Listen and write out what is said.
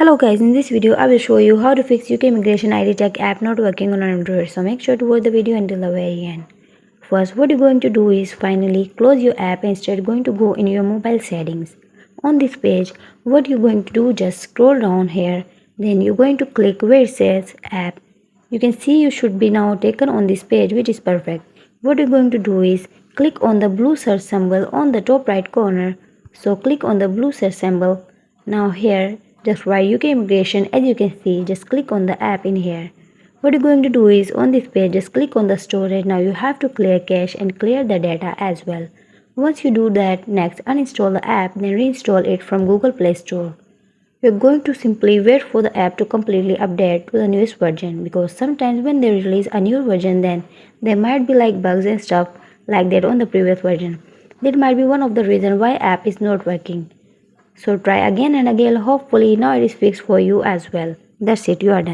Hello guys, in this video I will show you how to fix UK Immigration ID Check app not working on Android. So make sure to watch the video until the very end. First, what you're going to do is finally close your app and instead going to go in your mobile settings. On this page, what you're going to do, just scroll down here. Then you're going to click where it says app. You can see you should be now taken on this page, which is perfect. What you're going to do is click on the blue search symbol on the top right corner. So click on the blue search symbol. Now here, just write UK Immigration. As you can see, just click on the app in here. What you're going to do is on this page, just click on the storage. Now you have to clear cache and clear the data as well. Once you do that, next uninstall the app, then reinstall it from Google Play Store. You're going to simply wait for the app to completely update to the newest version, because sometimes when they release a new version, then there might be like bugs and stuff like that on the previous version. That might be one of the reasons why app is not working. So try again and again. Hopefully now it is fixed for you as well. That's it, you are done.